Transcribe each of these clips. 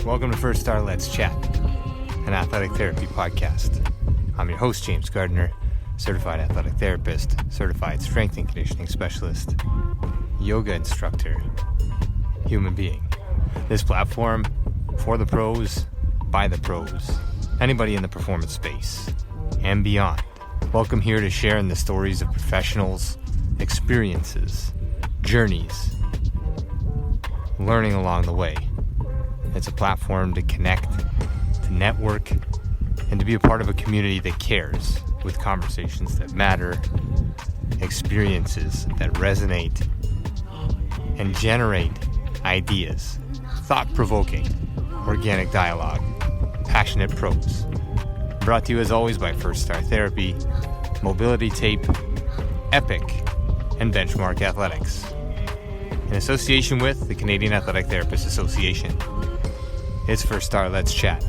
Welcome to First Star Let's Chat, an athletic therapy podcast. I'm your host, James Gardner, certified athletic therapist, certified strength and conditioning specialist, yoga instructor, human being. This platform, for the pros, by the pros, anybody in the performance space, and beyond. Welcome here to share in the stories of professionals, experiences, journeys, learning along the way. It's a platform to connect, to network, and to be a part of a community that cares, with conversations that matter, experiences that resonate, and generate ideas, thought-provoking, organic dialogue, passionate pros. Brought to you as always by First Star Therapy, Mobility Tape, Epic, and Benchmark Athletics. In association with the Canadian Athletic Therapists Association. It's First Star Let's Chat,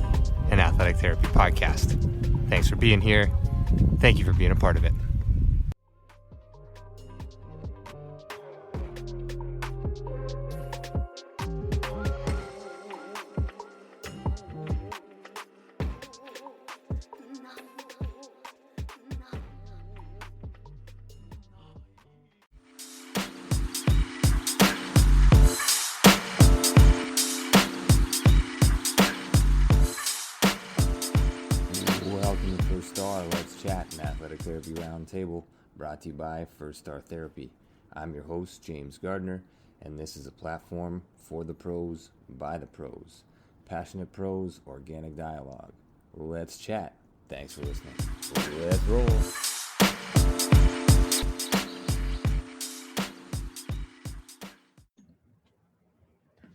an athletic therapy podcast. Thanks for being here. Thank you for being a part of it. Welcome to First Star Let's Chat, an athletic therapy roundtable brought to you by First Star Therapy. I'm your host, James Gardner, and this is a platform for the pros, by the pros. Passionate pros, organic dialogue. Let's chat. Thanks for listening. Let's roll.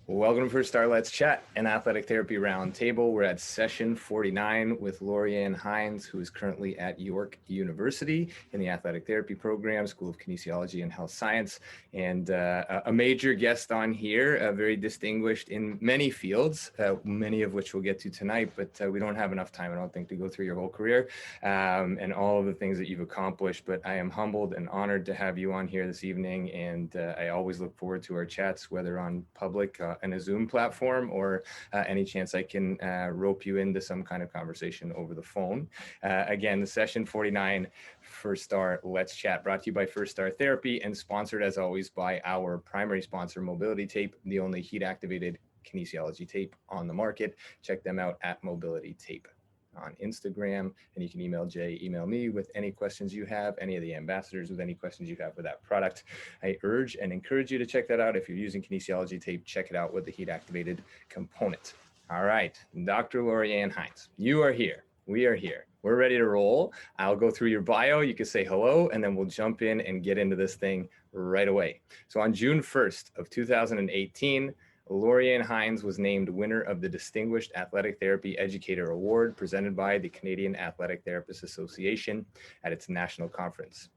Welcome to First Star Let's Chat, an athletic therapy roundtable. We're at session 49 with Loriann Hynes, who is currently at York University in the athletic therapy program, School of Kinesiology and Health Science, and a major guest on here, very distinguished in many fields, many of which we'll get to tonight, but we don't have enough time, I don't think, to go through your whole career and all of the things that you've accomplished, but I am humbled and honored to have you on here this evening, and I always look forward to our chats, whether on public and a Zoom platform or any chance I can rope you into some kind of conversation over the phone. Again, the session 49 First Star Let's Chat, brought to you by First Star Therapy and sponsored as always by our primary sponsor, Mobility Tape, the only heat activated kinesiology tape on the market. Check them out at Mobility Tape on Instagram, and you can email me with any questions you have, any of the ambassadors with any questions you have for that product. I urge and encourage you to check that out. If you're using kinesiology tape, check it out with the heat activated component. All right, Dr. Loriann Hynes, you are here. We are here. We're ready to roll. I'll go through your bio. You can say hello, and then we'll jump in and get into this thing right away. So on June 1st of 2018, Loriann Hynes was named winner of the Distinguished Athletic Therapy Educator Award presented by the Canadian Athletic Therapists Association at its national conference.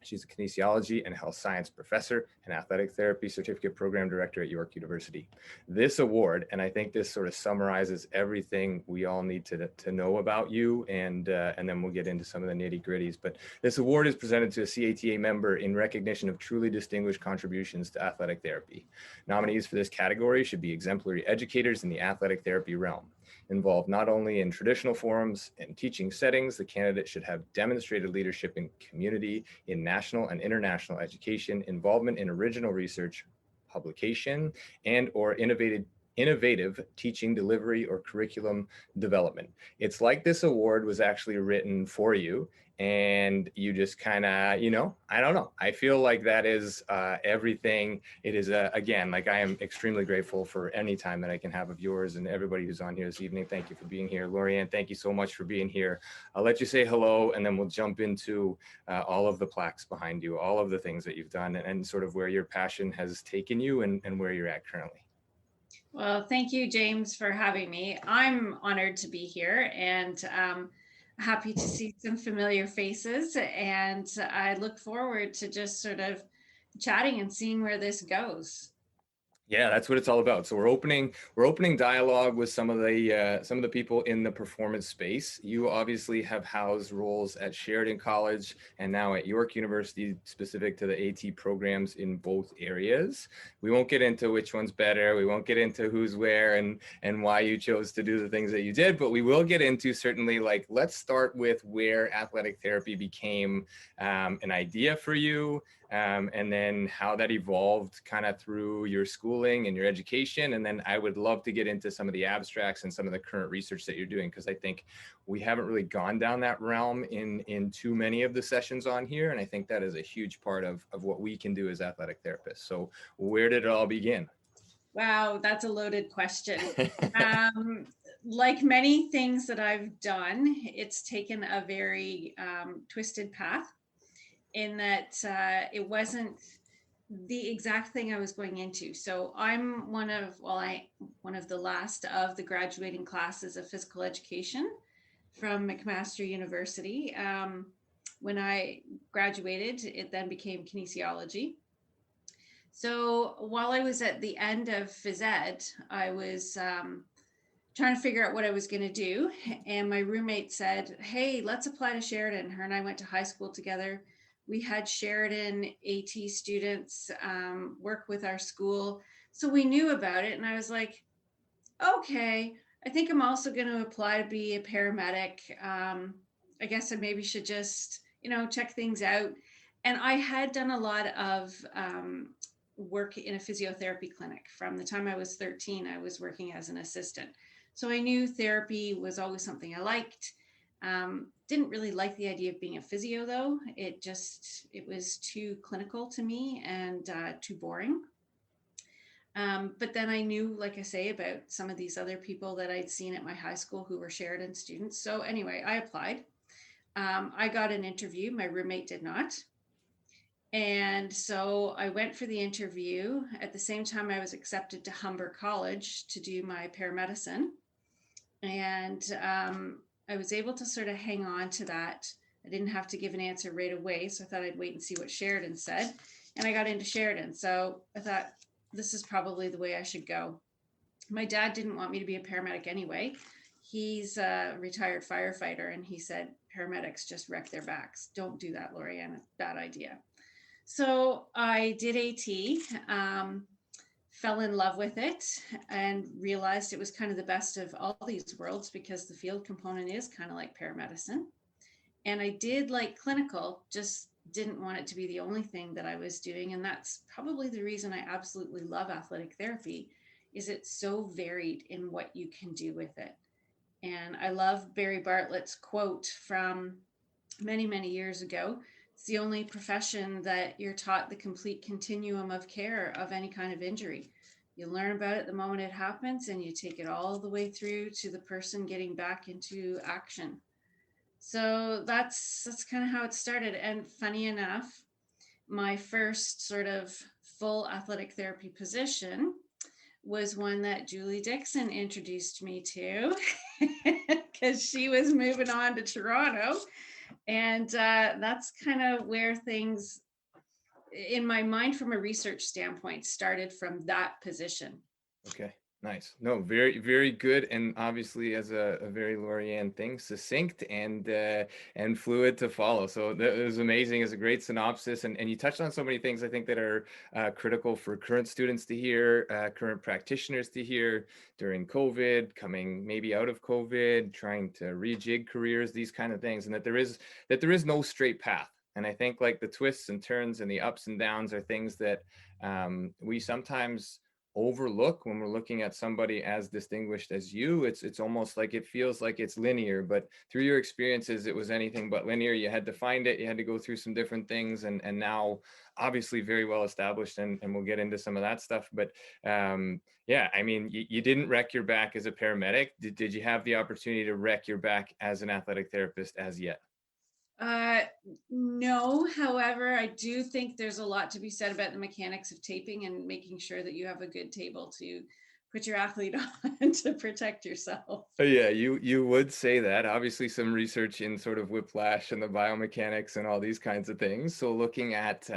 She's a kinesiology and health science professor and athletic therapy certificate program director at York University. This award, and I think this sort of summarizes everything we all need to know about you, and then we'll get into some of the nitty gritties. But this award is presented to a CATA member in recognition of truly distinguished contributions to athletic therapy. Nominees for this category should be exemplary educators in the athletic therapy realm. Involved not only in traditional forums and teaching settings, the candidate should have demonstrated leadership in community, in national and international education, involvement in original research, publication, and or innovative teaching delivery or curriculum development. It's like this award was actually written for you, and you just kind of, I don't know. I feel like that is everything. It is, again, like I am extremely grateful for any time that I can have of yours and everybody who's on here this evening. Thank you for being here. Loriann, thank you so much for being here. I'll let you say hello, and then we'll jump into all of the plaques behind you, all of the things that you've done, and sort of where your passion has taken you and where you're at currently. Well, thank you, James, for having me. I'm honored to be here and happy to see some familiar faces. And I look forward to just sort of chatting and seeing where this goes. Yeah, that's what it's all about. So we're opening dialogue with some of the people in the performance space. You obviously have housed roles at Sheridan College and now at York University, specific to the AT programs in both areas. We won't get into which one's better. We won't get into who's where and why you chose to do the things that you did, but we will get into certainly, like, let's start with where athletic therapy became an idea for you, and then how that evolved kind of through your schooling and your education. And then I would love to get into some of the abstracts and some of the current research that you're doing, because I think we haven't really gone down that realm in too many of the sessions on here. And I think that is a huge part of what we can do as athletic therapists. So where did it all begin? Wow, that's a loaded question. Like many things that I've done, it's taken a very twisted path, in that it wasn't the exact thing I was going into. So I'm one of the last of the graduating classes of physical education from McMaster University. When I graduated, it then became kinesiology. So while I was at the end of phys ed, I was trying to figure out what I was going to do. And my roommate said, "Hey, let's apply to Sheridan." Her and I went to high school together. We had Sheridan AT students work with our school. So we knew about it. And I was like, okay, I think I'm also going to apply to be a paramedic. I guess I maybe should just, check things out. And I had done a lot of work in a physiotherapy clinic. From the time I was 13, I was working as an assistant. So I knew therapy was always something I liked. Didn't really like the idea of being a physio, though. It was too clinical to me and too boring. But then I knew, like I say, about some of these other people that I'd seen at my high school who were Sheridan students. So anyway, I applied. I got an interview. My roommate did not. And so I went for the interview. At the same time, I was accepted to Humber College to do my paramedicine. And I was able to sort of hang on to that. I didn't have to give an answer right away. So I thought I'd wait and see what Sheridan said. And I got into Sheridan. So I thought, this is probably the way I should go. My dad didn't want me to be a paramedic anyway. He's a retired firefighter, and he said, paramedics just wreck their backs. Don't do that, Loriann. Bad idea. So I did AT, fell in love with it, and realized it was kind of the best of all these worlds, because the field component is kind of like paramedicine. And I did like clinical, just didn't want it to be the only thing that I was doing. And that's probably the reason I absolutely love athletic therapy, is it's so varied in what you can do with it. And I love Barry Bartlett's quote from many, many years ago. It's the only profession that you're taught the complete continuum of care of any kind of injury. You learn about it the moment it happens, and you take it all the way through to the person getting back into action. So that's kind of how it started. And funny enough, my first sort of full athletic therapy position was one that Julie Dixon introduced me to, because she was moving on to Toronto. And that's kind of where things, in my mind, from a research standpoint, started from that position. Okay. Nice. No, very, very good. And obviously, as a very Loriann thing, succinct and fluid to follow. So that was amazing. It's a great synopsis. And you touched on so many things, I think, that are critical for current students to hear, current practitioners to hear during COVID, coming maybe out of COVID, trying to rejig careers, these kind of things, and that there is no straight path. And I think, like, the twists and turns and the ups and downs are things that we sometimes overlook when we're looking at somebody as distinguished as you. It's almost like it feels like it's linear, but through your experiences, it was anything but linear. You had to find it, you had to go through some different things, and now obviously very well established, and we'll get into some of that stuff. But yeah, I mean, you didn't wreck your back as a paramedic. Did you have the opportunity to wreck your back as an athletic therapist as yet? No, however, I do think there's a lot to be said about the mechanics of taping and making sure that you have a good table to put your athlete on to protect yourself. Yeah, you would say that. Obviously, some research in sort of whiplash and the biomechanics and all these kinds of things. So looking at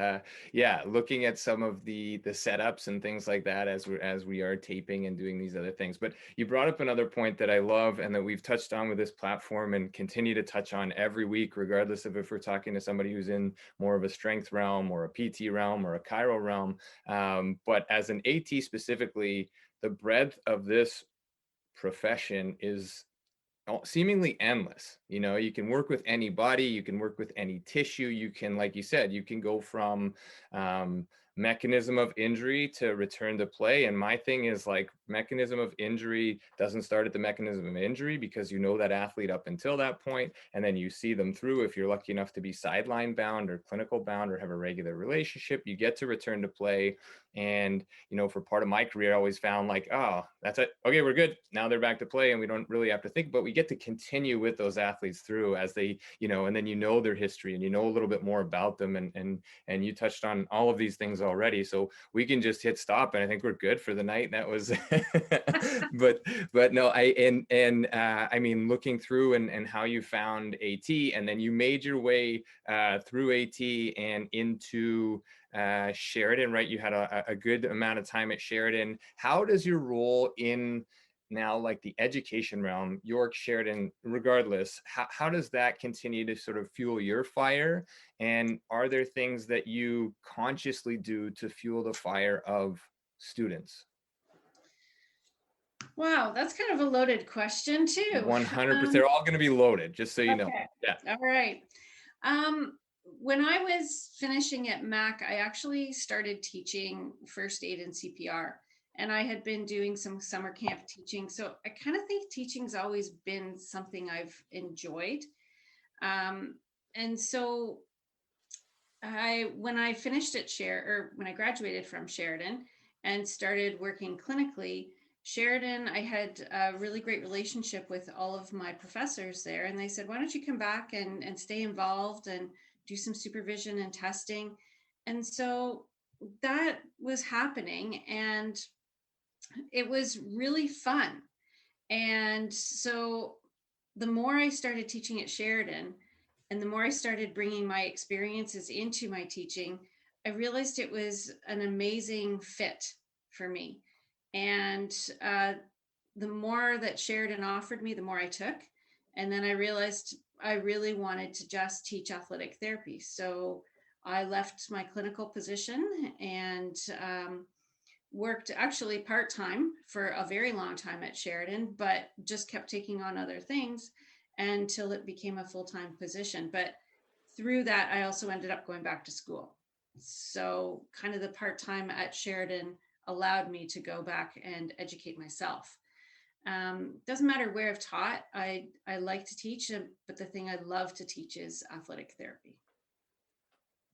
looking at some of the setups and things like that as we are taping and doing these other things. But you brought up another point that I love and that we've touched on with this platform and continue to touch on every week, regardless of if we're talking to somebody who's in more of a strength realm or a PT realm or a chiro realm. But as an AT specifically, the breadth of this profession is seemingly endless. You know, you can work with any body, you can work with any tissue, you can, like you said, you can go from mechanism of injury to return to play. And my thing is, like, mechanism of injury doesn't start at the mechanism of injury, because you know that athlete up until that point, and then you see them through. If you're lucky enough to be sideline bound or clinical bound or have a regular relationship, you get to return to play. And, you know, for part of my career, I always found like, oh, that's it. Okay, we're good. Now they're back to play and we don't really have to think, but we get to continue with those athletes through as they, you know, and then you know their history and you know a little bit more about them. And you touched on all of these things already. So we can just hit stop and I think we're good for the night. That was, but no, I mean, looking through and how you found AT, and then you made your way through AT and into Sheridan, right? You had a good amount of time at Sheridan. How does your role in now, like the education realm, York, Sheridan, regardless, how does that continue to sort of fuel your fire? And are there things that you consciously do to fuel the fire of students? Wow, that's kind of a loaded question too. 100%. They're all going to be loaded, just so you know. Okay. Yeah. All right. When I was finishing at Mac, I actually started teaching first aid and CPR, and I had been doing some summer camp teaching. So I kind of think teaching's always been something I've enjoyed. And so when I finished at when I graduated from Sheridan and started working clinically, Sheridan, I had a really great relationship with all of my professors there. And they said, why don't you come back and stay involved and do some supervision and testing? And so that was happening and it was really fun. And so the more I started teaching at Sheridan and the more I started bringing my experiences into my teaching, I realized it was an amazing fit for me. And the more that Sheridan offered me, the more I took. And then I realized I really wanted to just teach athletic therapy. So I left my clinical position and worked actually part-time for a very long time at Sheridan, but just kept taking on other things until it became a full-time position. But through that, I also ended up going back to school. So kind of the part-time at Sheridan allowed me to go back and educate myself. Doesn't matter where I've taught, I like to teach, but the thing I love to teach is athletic therapy.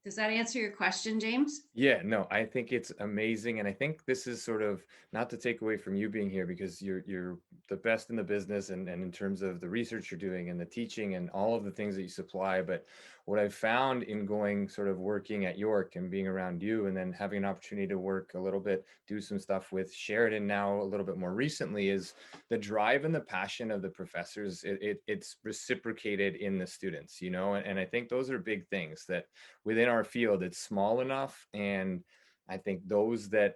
Does that answer your question, James? Yeah, no, I think it's amazing. And I think this is sort of, not to take away from you being here, because you're the best in the business and in terms of the research you're doing and the teaching and all of the things that you supply. But what I've found in going sort of working at York and being around you and then having an opportunity to work a little bit, do some stuff with Sheridan now a little bit more recently, is the drive and the passion of the professors. It's reciprocated in the students, you know, and I think those are big things that within our field, it's small enough. And I think those that,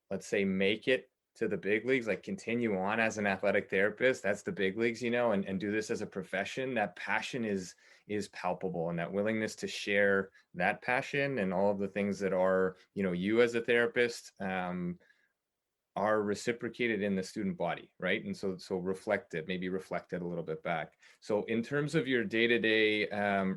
let's say, make it to the big leagues, like continue on as an athletic therapist, that's the big leagues, you know, and do this as a profession, that passion is palpable, and that willingness to share that passion and all of the things that are, you know, you as a therapist, are reciprocated in the student body, right? And so maybe reflect it a little bit back. So in terms of your day-to-day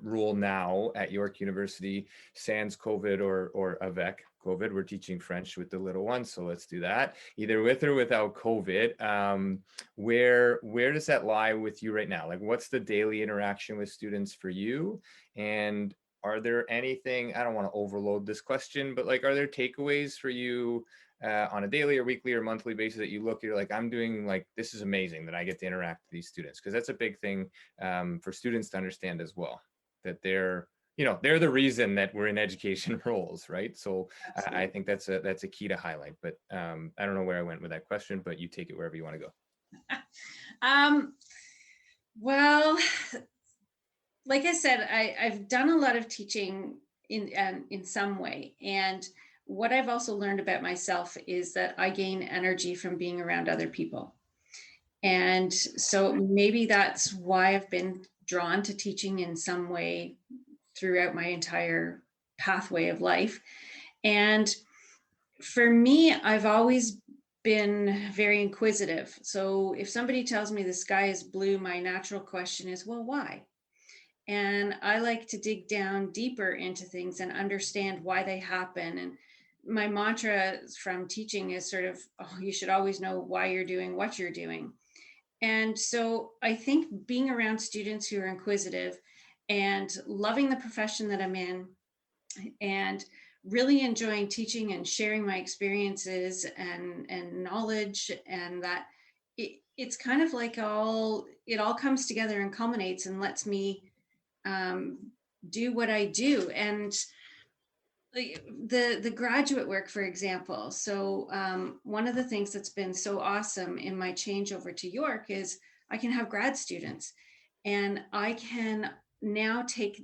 role now at York University, sans COVID or avec COVID, we're teaching French with the little ones, so let's do that, either with or without COVID. Where does that lie with you right now? Like, what's the daily interaction with students for you? And are there anything, I don't want to overload this question, but like, are there takeaways for you on a daily or weekly or monthly basis that you look, you're like, I'm doing, like, this is amazing that I get to interact with these students? Because that's a big thing for students to understand as well, that they're they're the reason that we're in education roles, right? So I Absolutely. think that's a key to highlight. But I don't know where I went with that question, but you take it wherever you want to go. Um, well, like I said, I've done a lot of teaching in some way, and what I've also learned about myself is that I gain energy from being around other people. And so maybe that's why I've been drawn to teaching in some way throughout my entire pathway of life. And for me, I've always been very inquisitive. So if somebody tells me the sky is blue, my natural question is, well, why? And I like to dig down deeper into things and understand why they happen. And my mantra from teaching is sort of, oh, you should always know why you're doing what you're doing. And so I think being around students who are inquisitive and loving the profession that I'm in and really enjoying teaching and sharing my experiences and knowledge, and that it's kind of like it all comes together and culminates and lets me um, do what I do. And the graduate work, for example. So one of the things that's been so awesome in my change over to York is I can have grad students, and I can now take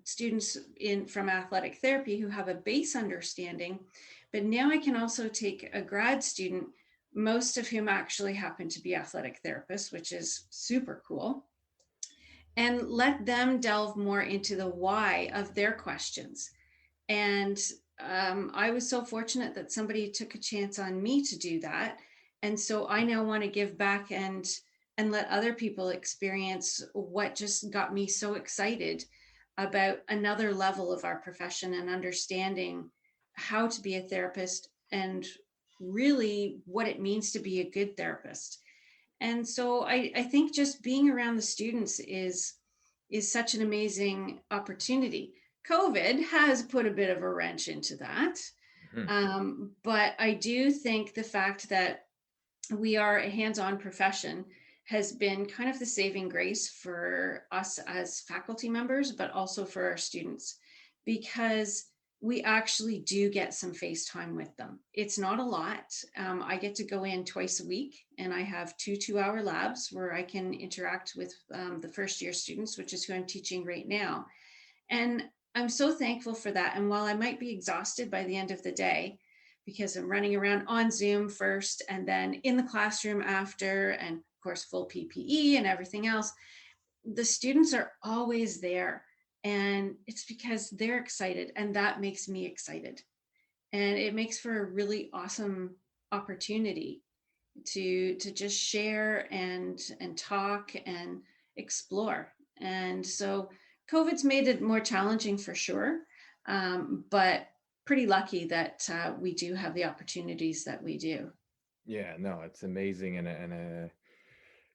students in from athletic therapy who have a base understanding, but now I can also take a grad student, most of whom actually happen to be athletic therapists, which is super cool, and let them delve more into the why of their questions. And I was so fortunate that somebody took a chance on me to do that. And so I now want to give back and let other people experience what just got me so excited about another level of our profession and understanding how to be a therapist and really what it means to be a good therapist. And so I think just being around the students is such an amazing opportunity. COVID has put a bit of a wrench into that. Mhm. But I do think the fact that we are a hands-on profession has been kind of the saving grace for us as faculty members, but also for our students, because we actually do get some face time with them. It's not a lot. I get to go in twice a week, and I have 2 2-hour labs where I can interact with the first year students, which is who I'm teaching right now. And I'm so thankful for that. And while I might be exhausted by the end of the day, because I'm running around on Zoom first and then in the classroom after, and of course, full PPE and everything else, the students are always there. And it's because they're excited, and that makes me excited. And it makes for a really awesome opportunity to just share and talk and explore. And so COVID's made it more challenging for sure, but pretty lucky that we do have the opportunities that we do. Yeah, no, it's amazing,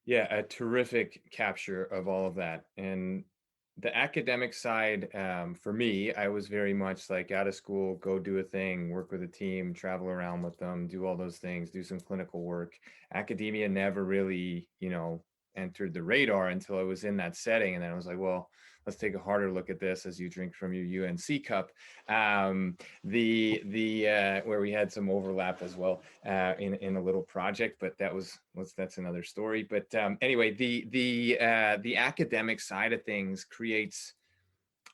yeah, a terrific capture of all of that. And the academic side, for me, I was very much like out of school, go do a thing, work with a team, travel around with them, do all those things, do some clinical work. Academia never really, entered the radar until I was in that setting. And then I was like, well, let's take a harder look at this as you drink from your UNC cup. Where we had some overlap as well in a little project, but that's another story. But anyway, the academic side of things creates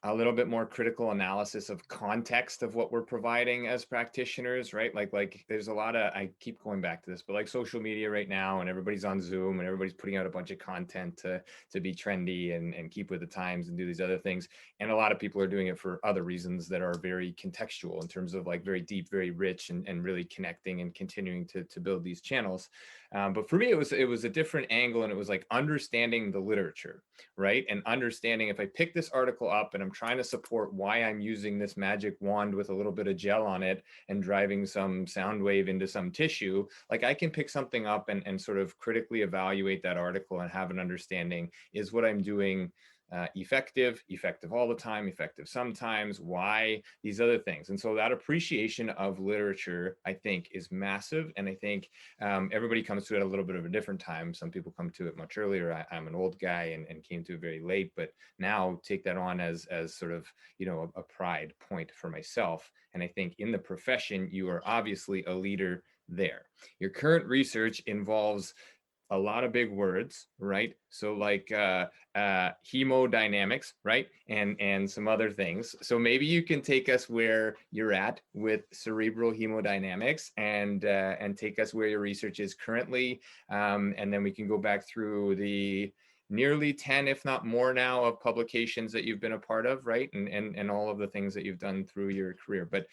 a little bit more critical analysis of context of what we're providing as practitioners, right? Like there's a lot of, I keep going back to this, but like social media right now, and everybody's on Zoom and everybody's putting out a bunch of content to be trendy and keep with the times and do these other things. And a lot of people are doing it for other reasons that are very contextual in terms of like very deep, very rich, and really connecting and continuing to build these channels. But for me, it was a different angle, and it was like understanding the literature, right? And understanding if I pick this article up and I'm trying to support why I'm using this magic wand with a little bit of gel on it and driving some sound wave into some tissue, like I can pick something up and sort of critically evaluate that article and have an understanding, is what I'm doing effective, effective all the time, effective sometimes, why, these other things. And so that appreciation of literature, I think, is massive. And I think everybody comes to it a little bit of a different time. Some people come to it much earlier. I'm an old guy and came to it very late, but now take that on as sort of, a pride point for myself. And I think in the profession, you are obviously a leader there. Your current research involves a lot of big words, right? So like hemodynamics, right? And some other things. So maybe you can take us where you're at with cerebral hemodynamics and take us where your research is currently. And then we can go back through the nearly 10, if not more now, of publications that you've been a part of, right? And all of the things that you've done through your career. But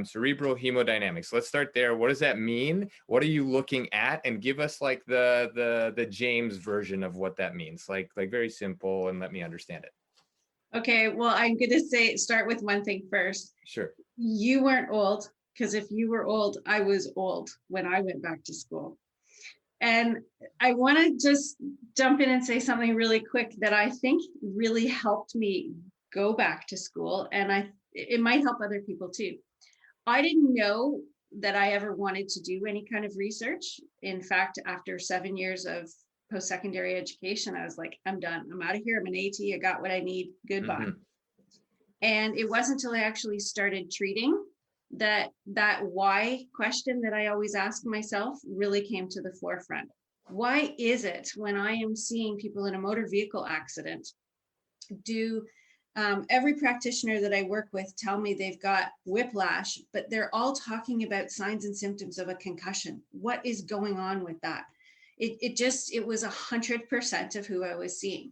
cerebral hemodynamics, let's start there. What does that mean? What are you looking at? And give us like the James version of what that means, like very simple, and let me understand it. Okay, well, I'm going to start with one thing first. Sure. You weren't old, because if you were old, I was old when I went back to school. And I want to just jump in and say something really quick that I think really helped me go back to school. And it might help other people too. I didn't know that I ever wanted to do any kind of research. In fact, after 7 years of post-secondary education, I was like, I'm done. I'm out of here. I'm an AT. I got what I need. Goodbye. Mm-hmm. And it wasn't until I actually started treating that why question that I always ask myself really came to the forefront. Why is it when I am seeing people in a motor vehicle accident, do every practitioner that I work with tell me they've got whiplash, but they're all talking about signs and symptoms of a concussion? What is going on with that? It was 100% of who I was seeing.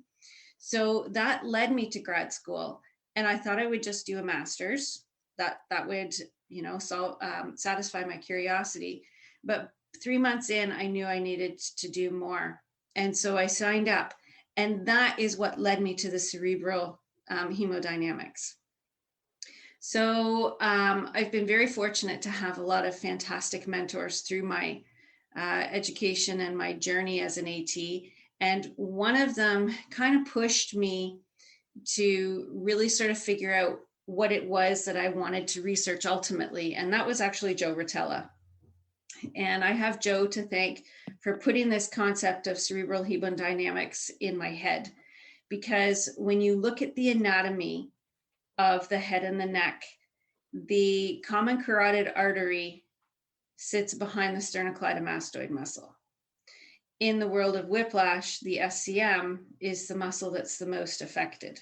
So that led me to grad school, and I thought I would just do a master's. That would, satisfy my curiosity. But 3 months in, I knew I needed to do more. And so I signed up. And that is what led me to the cerebral hemodynamics. So I've been very fortunate to have a lot of fantastic mentors through my education and my journey as an AT. And one of them kind of pushed me to really sort of figure out what it was that I wanted to research ultimately. And that was actually Joe Rotella. And I have Joe to thank for putting this concept of cerebral hemodynamics in my head. Because when you look at the anatomy of the head and the neck, the common carotid artery sits behind the sternocleidomastoid muscle. In the world of whiplash, the SCM is the muscle that's the most affected.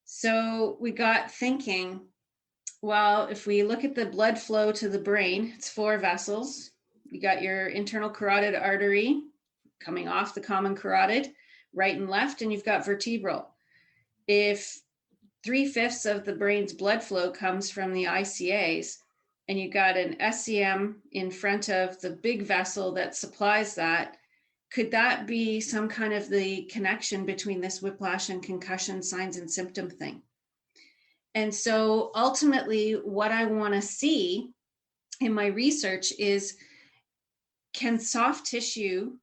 So we got thinking, well, if we look at the blood flow to the brain, it's 4 vessels. You got your internal carotid artery coming off the common carotid, right and left, and you've got vertebral. If 3/5 of the brain's blood flow comes from the ICAs, and you got an SCM in front of the big vessel that supplies that, could that be some kind of the connection between this whiplash and concussion signs and symptom thing? And so ultimately, what I want to see in my research is, can soft tissue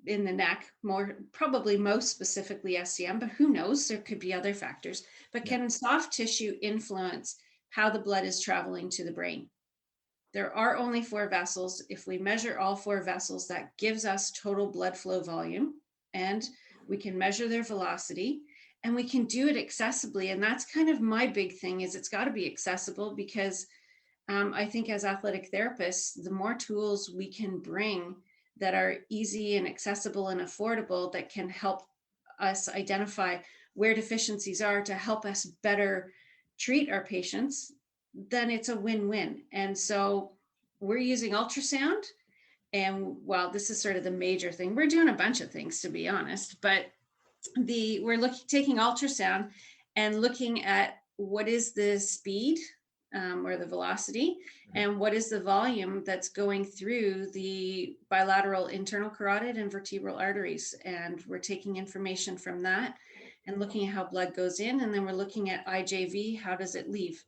in the neck, probably most specifically SCM, but who knows, there could be other factors, but can soft tissue influence how the blood is traveling to the brain? There are only 4 vessels. If we measure all 4 vessels, that gives us total blood flow volume, and we can measure their velocity, and we can do it accessibly. And that's kind of my big thing, is it's got to be accessible, because I think as athletic therapists, the more tools we can bring that are easy and accessible and affordable, that can help us identify where deficiencies are to help us better treat our patients, then it's a win-win. And so we're using ultrasound, and while this is sort of the major thing, we're doing a bunch of things, to be honest, but we're taking ultrasound and looking at what is the speed or the velocity, and what is the volume that's going through the bilateral internal carotid and vertebral arteries. And we're taking information from that and looking at how blood goes in, and then we're looking at IJV, how does it leave?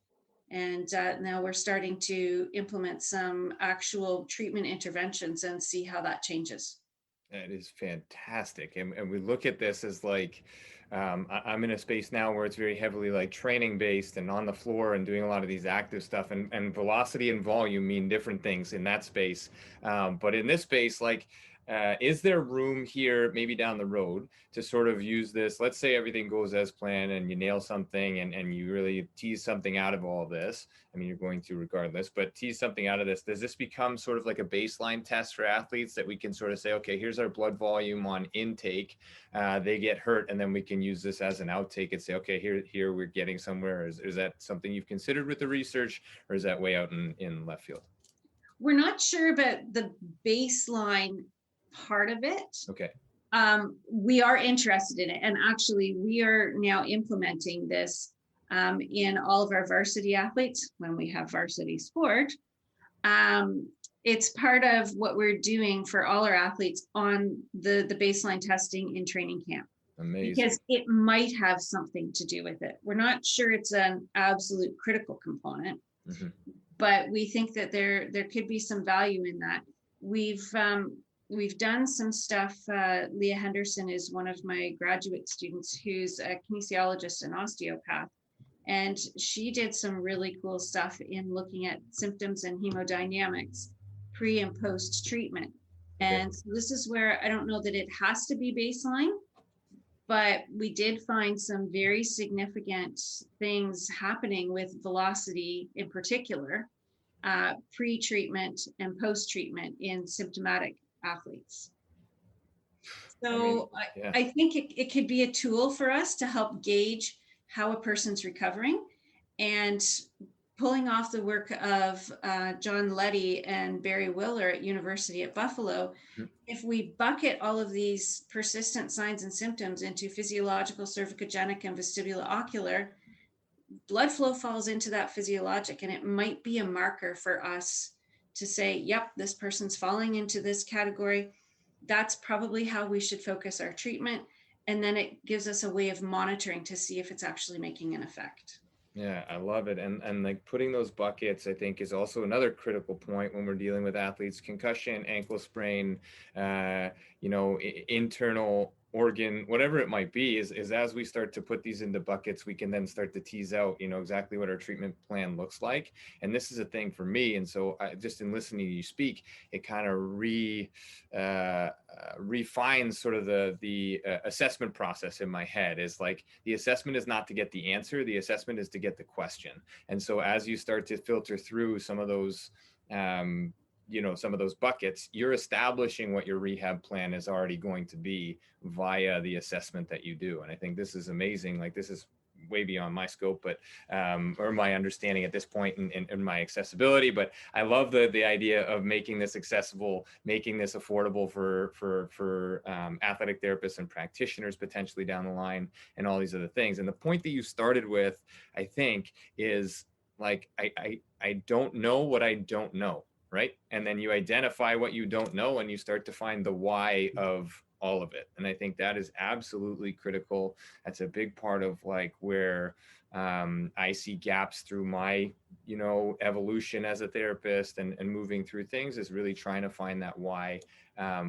And now we're starting to implement some actual treatment interventions and see how that changes. That is fantastic. And we look at this as like, I'm in a space now where it's very heavily like training based and on the floor and doing a lot of these active stuff, and velocity and volume mean different things in that space. But in this space, like, is there room here, maybe down the road, to sort of use this? Let's say everything goes as planned and you nail something, and you really tease something out of all of this. I mean, you're going to regardless, but tease something out of this. Does this become sort of like a baseline test for athletes that we can sort of say, okay, here's our blood volume on intake. They get hurt, and then we can use this as an outtake and say, okay, here we're getting somewhere. Is that something you've considered with the research, or is that way out in left field? We're not sure about the baseline part of it. Okay. We are interested in it. And actually, we are now implementing this in all of our varsity athletes when we have varsity sport. It's part of what we're doing for all our athletes on the baseline testing in training camp. Amazing. Because it might have something to do with it. We're not sure it's an absolute critical component, but we think that there could be some value in that. We've done some stuff. Leah Henderson is one of my graduate students who's a kinesiologist and osteopath. And she did some really cool stuff in looking at symptoms and hemodynamics pre and post treatment. And so this is where I don't know that it has to be baseline, but we did find some very significant things happening with velocity in particular, pre-treatment and post-treatment in symptomatic athletes. So I think it could be a tool for us to help gauge how a person's recovering, and pulling off the work of John Letty and Barry Willer at University at Buffalo. If we bucket all of these persistent signs and symptoms into physiological, cervicogenic, and vestibulo-ocular, blood flow falls into that physiologic, and it might be a marker for us to say, yep, this person's falling into this category. That's probably how we should focus our treatment. And then it gives us a way of monitoring to see if it's actually making an effect. Yeah, I love it. And like putting those buckets, I think, is also another critical point when we're dealing with athletes: concussion, ankle sprain, internal organ, whatever it might be, is as we start to put these into buckets, we can then start to tease out, exactly what our treatment plan looks like. And this is a thing for me. And so just in listening to you speak, it kind of refines sort of the assessment process in my head. Is like, the assessment is not to get the answer, the assessment is to get the question. And so as you start to filter through some of those some of those buckets, you're establishing what your rehab plan is already going to be via the assessment that you do. And I think this is amazing. Like, this is way beyond my scope, but or my understanding at this point in my accessibility. But I love the idea of making this accessible, making this affordable for athletic therapists and practitioners potentially down the line, and all these other things. And the point that you started with, I think, is like, I don't know what I don't know. Right. And then you identify what you don't know, and you start to find the why of all of it. And I think that is absolutely critical. That's a big part of like where I see gaps through my, evolution as a therapist and moving through things, is really trying to find that why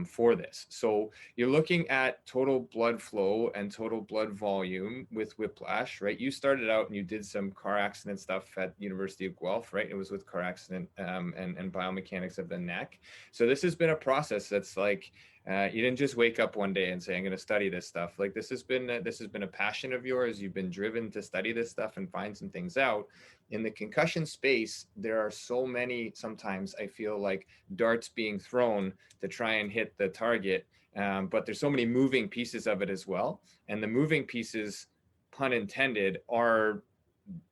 for this. So you're looking at total blood flow and total blood volume with whiplash, right? You started out and you did some car accident stuff at University of Guelph, right? It was with car accident and biomechanics of the neck. So this has been a process that's like, you didn't just wake up one day and say, I'm going to study this stuff. Like, this has been a passion of yours. You've been driven to study this stuff and find some things out. In the concussion space, there are so many, sometimes I feel like darts being thrown to try and hit the target, but there's so many moving pieces of it as well. And the moving pieces, pun intended, are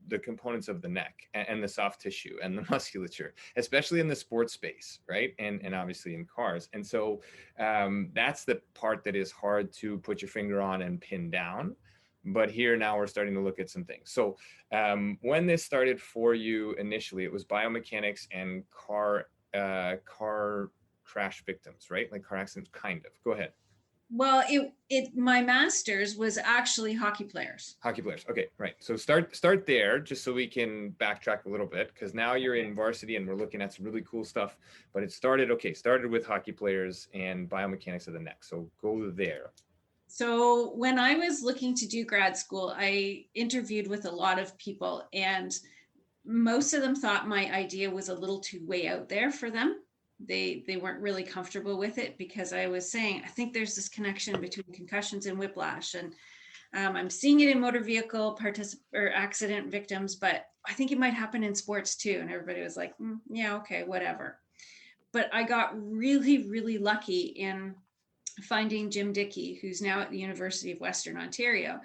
the components of the neck and the soft tissue and the musculature, especially in the sports space, right? And obviously in cars. And so that's the part that is hard to put your finger on and pin down. But here now we're starting to look at some things. So when this started for you initially, it was biomechanics and car crash victims, right? Like car accidents, kind of. Go ahead. Well, my master's was actually hockey players. Hockey players. Okay, right. So start there just so we can backtrack a little bit, because now you're in varsity and we're looking at some really cool stuff. But it started with hockey players and biomechanics of the neck. So go there. So when I was looking to do grad school, I interviewed with a lot of people, and most of them thought my idea was a little too way out there for them. They weren't really comfortable with it because I was saying, I think there's this connection between concussions and whiplash, and I'm seeing it in motor vehicle or accident victims, but I think it might happen in sports too. And everybody was like, yeah, okay, whatever. But I got really, really lucky in finding Jim Dickey, who's now at the University of Western Ontario.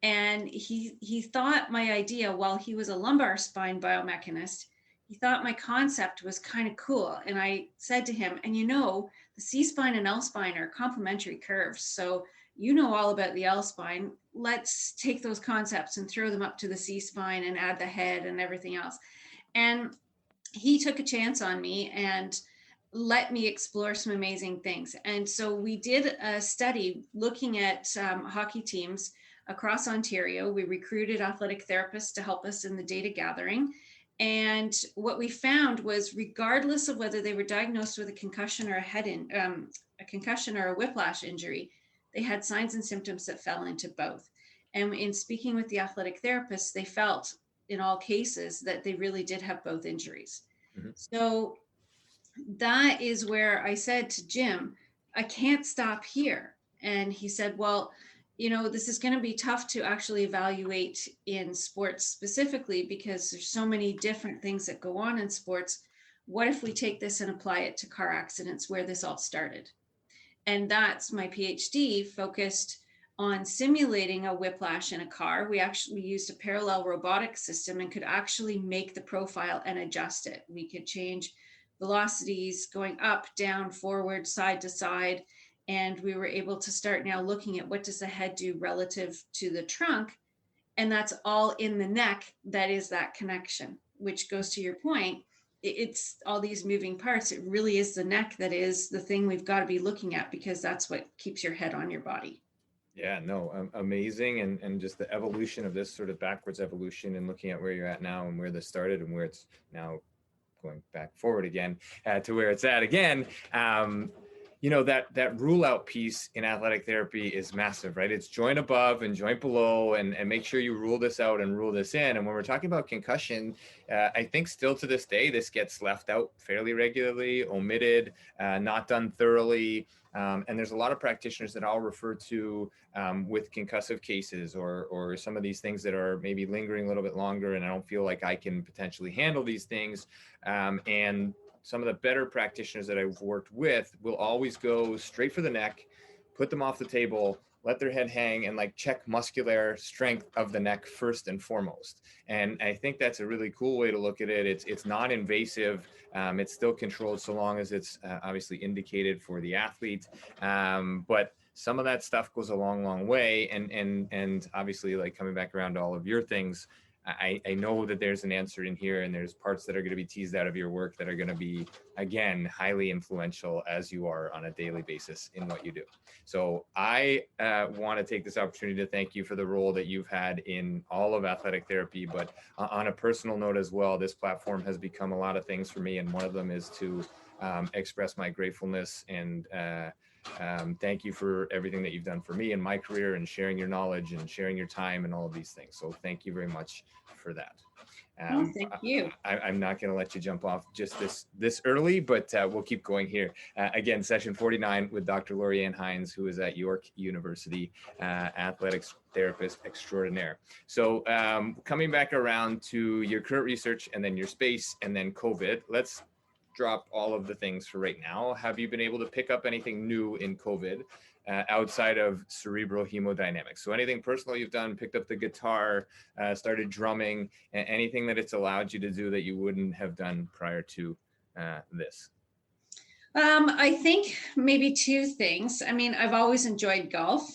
And he thought my idea, while he was a lumbar spine biomechanist, he thought my concept was kind of cool. And I said to him, and the C-spine and L-spine are complementary curves. So you know all about the L-spine. Let's take those concepts and throw them up to the C-spine and add the head and everything else. And he took a chance on me and let me explore some amazing things. And so we did a study looking at hockey teams across Ontario. We recruited athletic therapists to help us in the data gathering. And what we found was, regardless of whether they were diagnosed with a concussion or a concussion or a whiplash injury, they had signs and symptoms that fell into both. And in speaking with the athletic therapists, they felt in all cases that they really did have both injuries. Mm-hmm. So that is where I said to Jim, I can't stop here. And he said, well, this is going to be tough to actually evaluate in sports specifically because there's so many different things that go on in sports. What if we take this and apply it to car accidents where this all started? And that's my PhD, focused on simulating a whiplash in a car. We used a parallel robotic system and could actually make the profile and adjust it. We could change velocities going up, down, forward, side to side. And we were able to start now looking at what does the head do relative to the trunk. And that's all in the neck. That is that connection, which goes to your point. It's all these moving parts. It really is the neck that is the thing we've got to be looking at, because that's what keeps your head on your body. Yeah, no, amazing. And just the evolution of this sort of backwards evolution and looking at where you're at now and where this started and where it's now going back forward again to where it's at again. That rule out piece in athletic therapy is massive, right? It's joint above and joint below, and make sure you rule this out and rule this in. And when we're talking about concussion, I think still to this day, this gets left out fairly regularly, omitted, not done thoroughly. And there's a lot of practitioners that I'll refer to with concussive cases or some of these things that are maybe lingering a little bit longer, and I don't feel like I can potentially handle these things. And some of the better practitioners that I've worked with will always go straight for the neck, put them off the table, let their head hang, and check muscular strength of the neck first and foremost. And I think that's a really cool way to look at it. It's non-invasive. It's still controlled so long as it's obviously indicated for the athlete. But some of that stuff goes a long, long way. And obviously, coming back around to all of your things, I know that there's an answer in here, and there's parts that are going to be teased out of your work that are going to be, again, highly influential as you are on a daily basis in what you do. So I want to take this opportunity to thank you for the role that you've had in all of athletic therapy, but on a personal note as well, this platform has become a lot of things for me, and one of them is to express my gratefulness and thank you for everything that you've done for me in my career, and sharing your knowledge and sharing your time and all of these things. So thank you very much for that. Thank you. I'm not going to let you jump off just this early, but we'll keep going here. Again, session 49 with Dr. Loriann Hynes, who is at York University, athletics therapist extraordinaire. So coming back around to your current research and then your space and then COVID, let's drop all of the things for right now. Have you been able to pick up anything new in COVID outside of cerebral hemodynamics? So anything personal you've done, picked up the guitar, started drumming, anything that it's allowed you to do that you wouldn't have done prior to this? I think maybe two things. I mean, I've always enjoyed golf,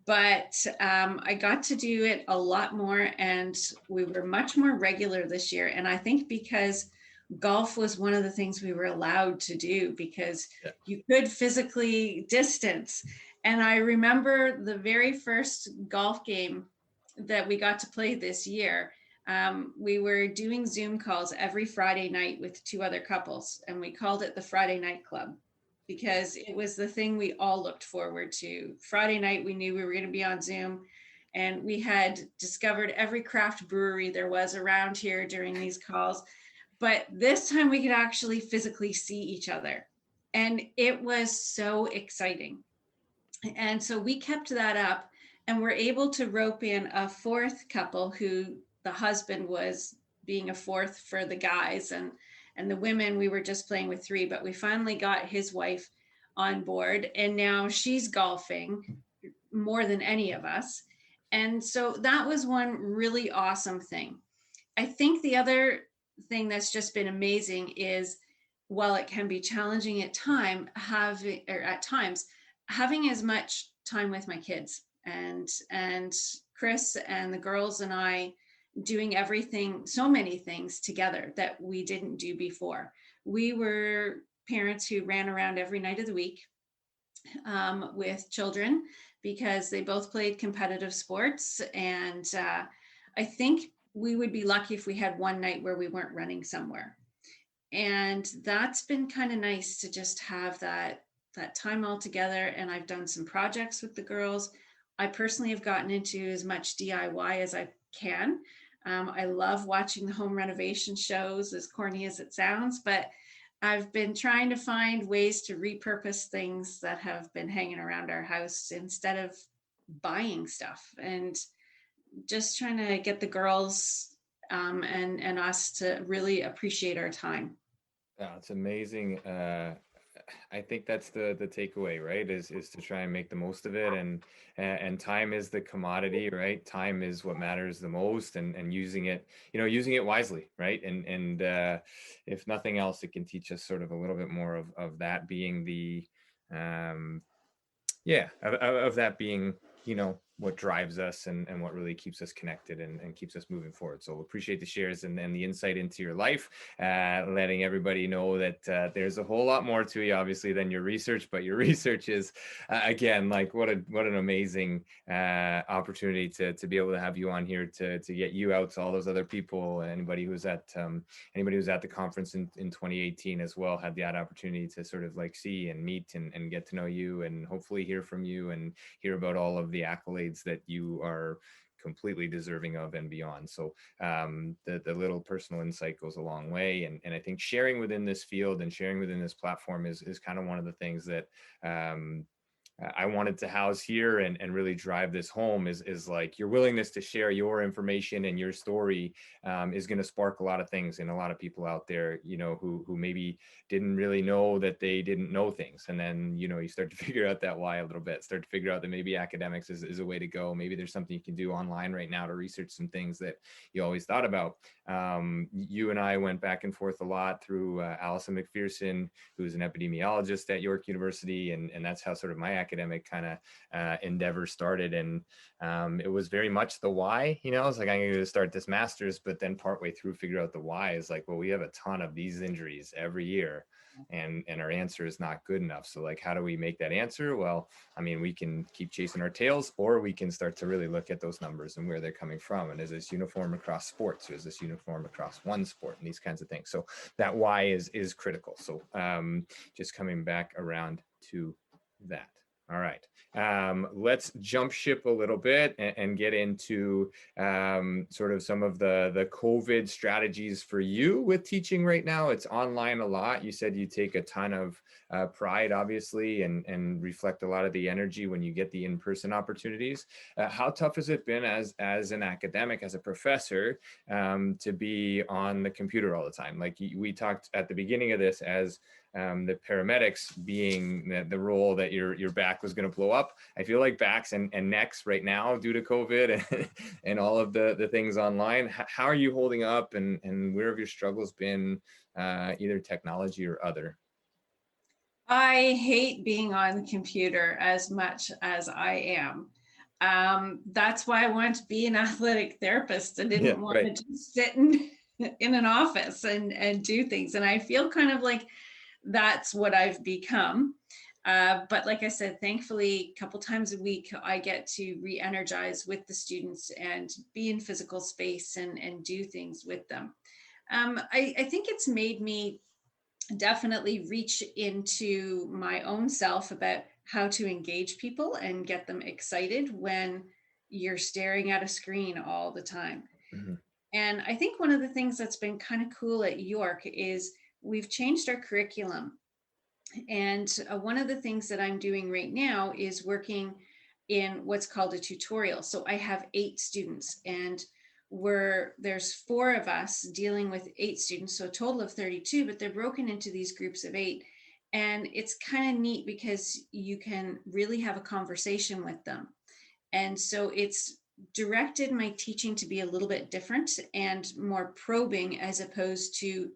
but I got to do it a lot more, and we were much more regular this year. And I think because golf was one of the things we were allowed to do, because you could physically distance. And I remember the very first golf game that we got to play this year. We were doing Zoom calls every Friday night with two other couples, and we called it the Friday Night Club because it was the thing we all looked forward to. Friday night, we knew we were going to be on Zoom, and we had discovered every craft brewery there was around here during these calls. But this time we could actually physically see each other. And it was so exciting. And so we kept that up and were able to rope in a fourth couple who the husband was being a fourth for the guys, and the women, we were just playing with three, but we finally got his wife on board, and now she's golfing more than any of us. And so that was one really awesome thing. I think the other thing that's just been amazing is, while it can be challenging at times, having as much time with my kids, and Chris and the girls and I doing everything, so many things together that we didn't do before. We were parents who ran around every night of the week with children because they both played competitive sports. And I think we would be lucky if we had one night where we weren't running somewhere. And that's been kind of nice to just have that time all together. And I've done some projects with the girls. I personally have gotten into as much DIY as I can. I love watching the home renovation shows, as corny as it sounds, but I've been trying to find ways to repurpose things that have been hanging around our house instead of buying stuff, and just trying to get the girls and us to really appreciate our time. Yeah, it's amazing. I think that's the takeaway, right? Is to try and make the most of it, and time is the commodity, right? Time is what matters the most, and using it, using it wisely, right? And if nothing else, it can teach us sort of a little bit more of that being the of that being, what drives us, and what really keeps us connected, and keeps us moving forward. So appreciate the shares and the insight into your life, letting everybody know that there's a whole lot more to you, obviously, than your research, but your research is, again, like what an amazing opportunity to be able to have you on here, to get you out to all those other people. Anybody who was at the conference in 2018 as well had that opportunity to sort of like see and meet and get to know you, and hopefully hear from you and hear about all of the accolades that you are completely deserving of and beyond. So the little personal insight goes a long way. And I think sharing within this field and sharing within this platform is kind of one of the things that I wanted to house here, and really drive this home, is like your willingness to share your information and your story is going to spark a lot of things in a lot of people out there, who maybe didn't really know that they didn't know things. And then, you start to figure out that why a little bit, start to figure out that maybe academics is a way to go. Maybe there's something you can do online right now to research some things that you always thought about. You and I went back and forth a lot through Alison McPherson, who's an epidemiologist at York University. And that's how sort of my academic kind of endeavor started. And it was very much the why, it's like, I'm going to start this master's, but then partway through figure out the why is like, well, we have a ton of these injuries every year, and our answer is not good enough. So like, how do we make that answer? Well, I mean, we can keep chasing our tails, or we can start to really look at those numbers and where they're coming from. And is this uniform across sports, or is this uniform across one sport, and these kinds of things. So that why is critical. So just coming back around to that. All right, let's jump ship a little bit and get into sort of some of the COVID strategies for you with teaching right now. It's online a lot. You said you take a ton of pride, obviously, and reflect a lot of the energy when you get the in-person opportunities. How tough has it been as an academic, as a professor, to be on the computer all the time? Like we talked at the beginning of this, as the paramedics being the role that your back was going to blow up. I feel like backs and necks right now, due to COVID and all of the things online. How are you holding up, and where have your struggles been, either technology or other? I hate being on the computer as much as I am. That's why I wanted to be an athletic therapist. I didn't want to just sit in an office and do things. And I feel kind of like that's what I've become. But like I said, thankfully, a couple times a week, I get to re-energize with the students and be in physical space and do things with them. I think it's made me definitely reach into my own self about how to engage people and get them excited when you're staring at a screen all the time. Mhm. And I think one of the things that's been kind of cool at York is we've changed our curriculum. And one of the things that I'm doing right now is working in what's called a tutorial. So I have 8 students, and there's 4 of us dealing with 8 students, so a total of 32, but they're broken into these groups of 8. And it's kind of neat because you can really have a conversation with them. And so it's directed my teaching to be a little bit different and more probing as opposed to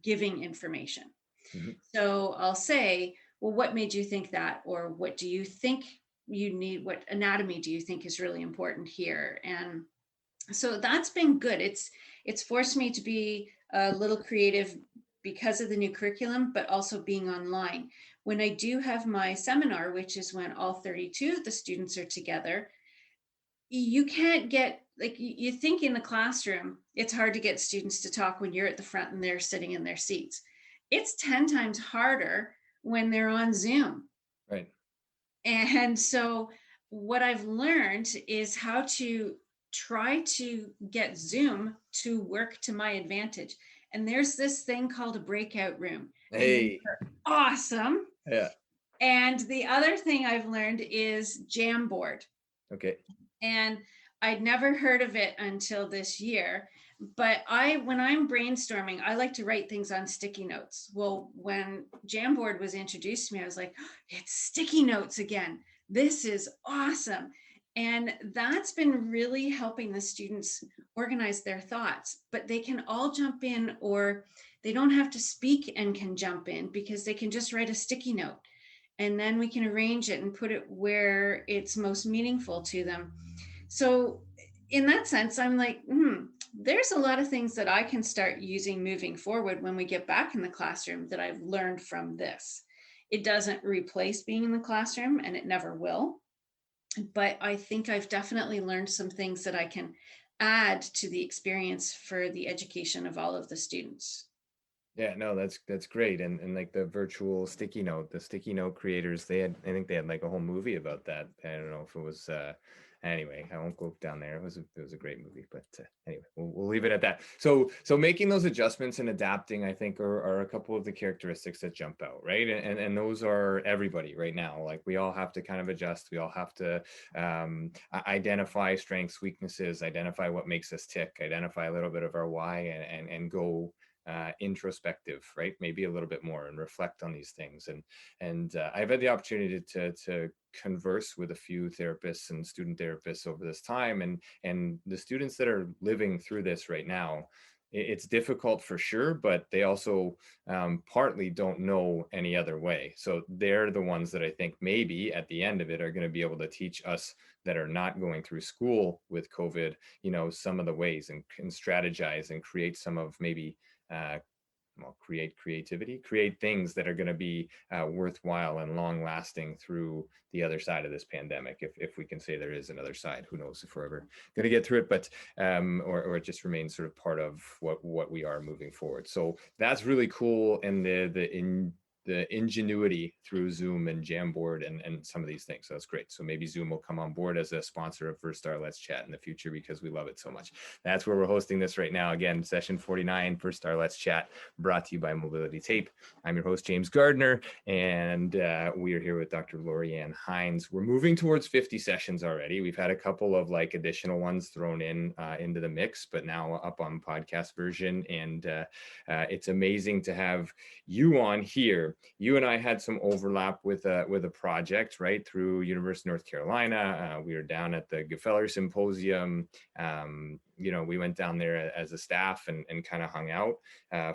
giving information. Mhm. So I'll say, well, what made you think that? Or what do you think you need? What anatomy do you think is really important here? And so that's been good. It's forced me to be a little creative because of the new curriculum, but also being online. When I do have my seminar, which is when all 32 of the students are together, you can't get, like, you think in the classroom, it's hard to get students to talk when you're at the front and they're sitting in their seats. It's 10 times harder when they're on Zoom. Right. And so what I've learned is how to try to get Zoom to work to my advantage. And there's this thing called a breakout room. And these Hey. are awesome. Yeah. And the other thing I've learned is Jamboard. Okay. And I'd never heard of it until this year. But when I'm brainstorming, I like to write things on sticky notes. Well, when Jamboard was introduced to me, I was like, oh, it's sticky notes again. This is awesome. And that's been really helping the students organize their thoughts, but they can all jump in, or they don't have to speak and can jump in because they can just write a sticky note. And then we can arrange it and put it where it's most meaningful to them. So in that sense, I'm like, there's a lot of things that I can start using moving forward when we get back in the classroom that I've learned from this. It doesn't replace being in the classroom, and it never will. But I think I've definitely learned some things that I can add to the experience for the education of all of the students. Yeah, no, that's great. And like the virtual sticky note, the sticky note creators, I think they had like a whole movie about that. I don't know if it was anyway, I won't go down there. It was a great movie, but anyway, we'll leave it at that. So making those adjustments and adapting, I think, are a couple of the characteristics that jump out, right? And those are everybody right now. Like we all have to kind of adjust. We all have to identify strengths, weaknesses, identify what makes us tick, identify a little bit of our why, and go introspective, right? Maybe a little bit more, and reflect on these things. And I've had the opportunity to converse with a few therapists and student therapists over this time, and the students that are living through this right now, it's difficult for sure, but they also partly don't know any other way. So they're the ones that I think maybe at the end of it are going to be able to teach us that are not going through school with COVID, some of the ways, and strategize and create some of maybe create things that are going to be worthwhile and long lasting through the other side of this pandemic, if we can say there is another side. Who knows if we're ever going to get through it, but or it just remains sort of part of what we are moving forward. So that's really cool. And the ingenuity through Zoom and Jamboard and some of these things. So that's great. So maybe Zoom will come on board as a sponsor of First Star Let's Chat in the future, because we love it so much. That's where we're hosting this right now. Again, session 49, First Star Let's Chat, brought to you by Mobility Tape. I'm your host, James Gardner, and we are here with Dr. Loriann Hynes. We're moving towards 50 sessions already. We've had a couple of like additional ones thrown into the mix, but now up on podcast version. And it's amazing to have you on here. You and I had some overlap with a project, right, through University of North Carolina. We were down at the Gefeller Symposium, we went down there as a staff and kind of hung out.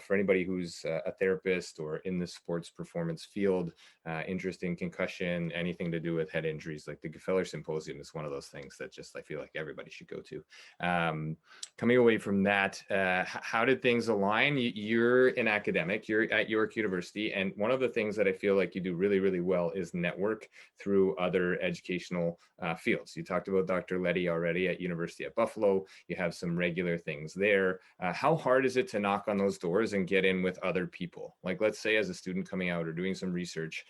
For anybody who's a therapist or in the sports performance field, interest in concussion, anything to do with head injuries, like the Gefeller Symposium is one of those things that just I feel like everybody should go to. Coming away from that, how did things align? You're an academic, you're at York University, and one of the things that I feel like you do really, really well is network through other educational fields. You talked about Dr. Letty already at University at Buffalo. You have some regular things there. How hard is it to knock on those doors and get in with other people? Like, let's say as a student coming out or doing some research,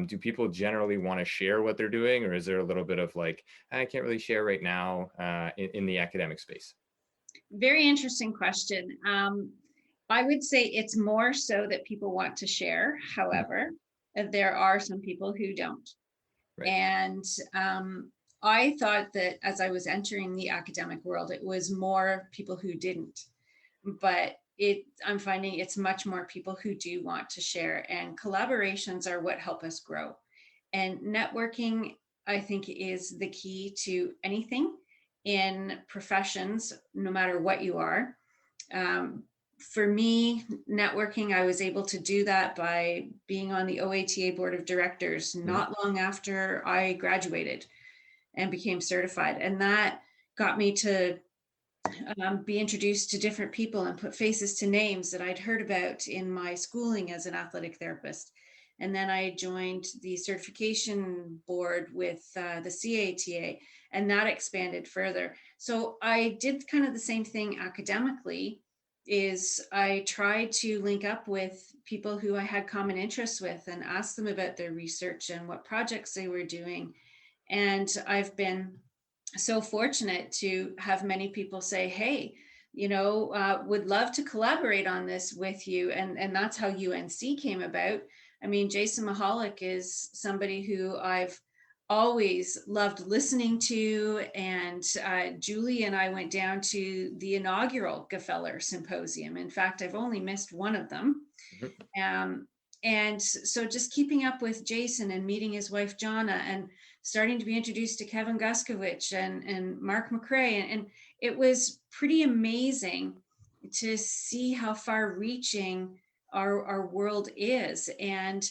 do people generally want to share what they're doing, or is there a little bit of like, I can't really share right now in the academic space? Very interesting question. I would say it's more so that people want to share. However, there are some people who don't. Right. And I thought that as I was entering the academic world, it was more people who didn't. But I'm finding it's much more people who do want to share, and collaborations are what help us grow. And networking, I think, is the key to anything in professions, no matter what you are. For me, networking, I was able to do that by being on the OATA board of directors not long after I graduated and became certified. And that got me to be introduced to different people and put faces to names that I'd heard about in my schooling as an athletic therapist. And then I joined the certification board with the CATA, and that expanded further. So I did kind of the same thing academically. Is I tried to link up with people who I had common interests with and ask them about their research and what projects they were doing. And I've been so fortunate to have many people say, hey, would love to collaborate on this with you. And that's how UNC came about. I mean, Jason Mahalik is somebody who I've always loved listening to. And Julie and I went down to the inaugural Gefeller Symposium. In fact, I've only missed one of them. And so just keeping up with Jason and meeting his wife, Jonna, and starting to be introduced to Kevin Guskowicz and Mark McRae. And it was pretty amazing to see how far reaching our world is. And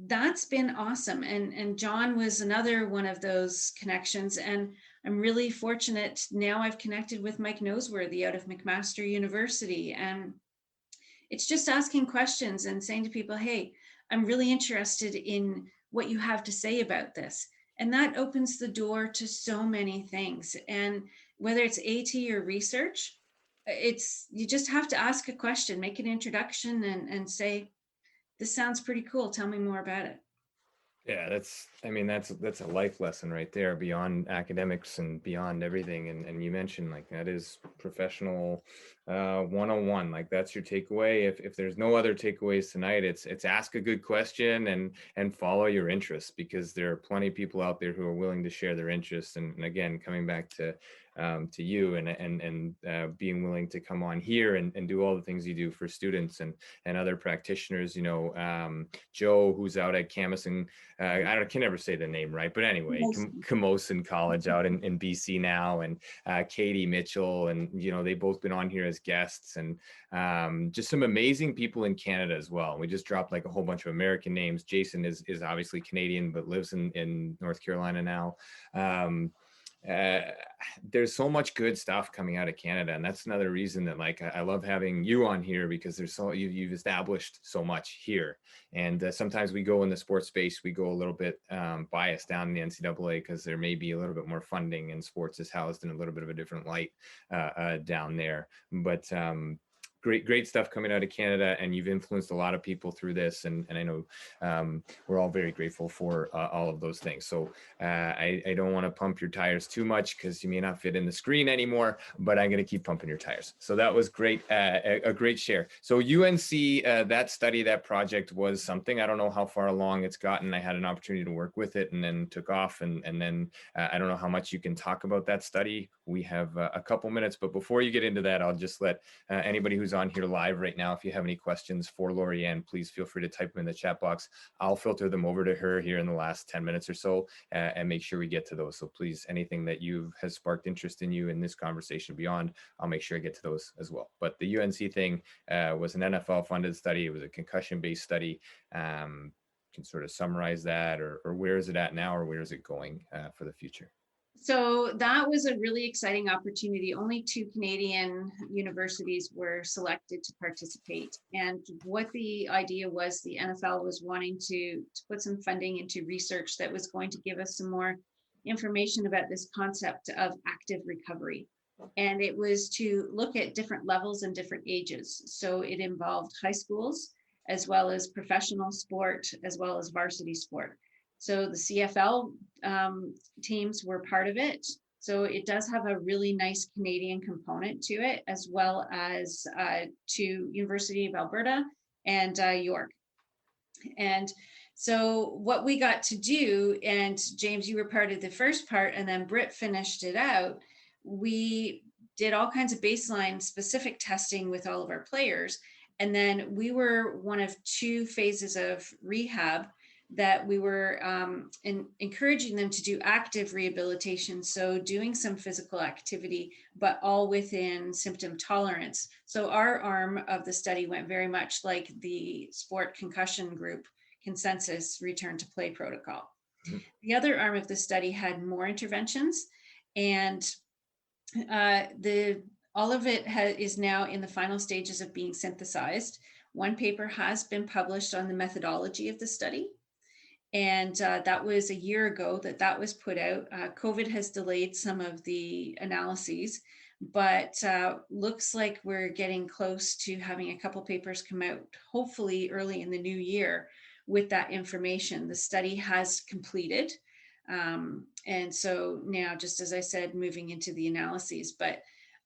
that's been awesome. And John was another one of those connections. And I'm really fortunate now I've connected with Mike Noseworthy out of McMaster University. And it's just asking questions and saying to people, hey, I'm really interested in what you have to say about this. And that opens the door to so many things. And whether it's AT or research, you just have to ask a question, make an introduction and say, this sounds pretty cool. Tell me more about it. Yeah, that's a life lesson right there, beyond academics and beyond everything. And you mentioned like that is professional 101. Like that's your takeaway. If there's no other takeaways tonight, it's ask a good question and follow your interests, because there are plenty of people out there who are willing to share their interests. And again, coming back to you and being willing to come on here and do all the things you do for students and other practitioners. Joe, who's out at Camosun, I can never say the name right, but anyway, Camosun College out in BC now, and Katie Mitchell, and they've both been on here as guests, and just some amazing people in Canada as well. We just dropped like a whole bunch of American names. Jason is obviously Canadian but lives in North Carolina now. There's so much good stuff coming out of Canada, and that's another reason that like I love having you on here, because you've established so much here. And sometimes we go in the sports space, we go a little bit biased down in the NCAA because there may be a little bit more funding, and sports is housed in a little bit of a different light down there. But great stuff coming out of Canada, and you've influenced a lot of people through this, and I know we're all very grateful for all of those things. So I don't want to pump your tires too much because you may not fit in the screen anymore, but I'm going to keep pumping your tires. So that was great, a great share. So UNC, that study, that project was something. I don't know how far along it's gotten. I had an opportunity to work with it and then took off, and then I don't know how much you can talk about that study. We have a couple minutes, but before you get into that, I'll just let anybody who's on here live right now. If you have any questions for Loriann, please feel free to type them in the chat box. I'll filter them over to her here in the last 10 minutes or so and make sure we get to those. So please, anything that has sparked interest in you in this conversation beyond, I'll make sure I get to those as well. But the UNC thing was an NFL funded study. It was a concussion based study. Can sort of summarize that, or where is it at now, or where is it going for the future? So that was a really exciting opportunity. Only 2 Canadian universities were selected to participate. And what the idea was, the NFL was wanting to put some funding into research that was going to give us some more information about this concept of active recovery. And it was to look at different levels and different ages. So it involved high schools, as well as professional sport, as well as varsity sport. So the CFL teams were part of it. So it does have a really nice Canadian component to it, as well as to University of Alberta and York. And so what we got to do, and James, you were part of the first part, and then Britt finished it out. We did all kinds of baseline specific testing with all of our players. And then we were one of 2 phases of rehab that we were encouraging them to do active rehabilitation. So doing some physical activity, but all within symptom tolerance. So our arm of the study went very much like the sport concussion group consensus return to play protocol. Mm-hmm. The other arm of the study had more interventions, and all of it is now in the final stages of being synthesized. One paper has been published on the methodology of the study. And that was a year ago that was put out. COVID has delayed some of the analyses, but looks like we're getting close to having a couple papers come out, hopefully early in the new year, with that information. The study has completed. And so now, just as I said, moving into the analyses, but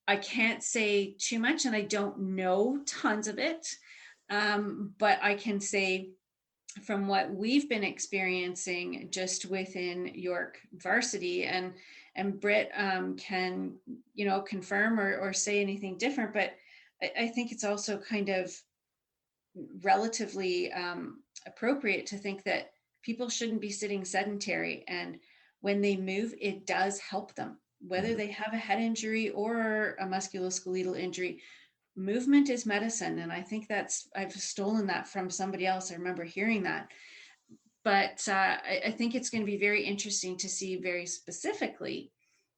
I can't say too much, and I don't know tons of it, but I can say, from what we've been experiencing just within York varsity, and Britt can, confirm or say anything different, but I think it's also kind of relatively appropriate to think that people shouldn't be sitting sedentary, and when they move, it does help them, whether they have a head injury or a musculoskeletal injury. Movement is medicine. And I think I've stolen that from somebody else. I remember hearing that. But I think it's going to be very interesting to see very specifically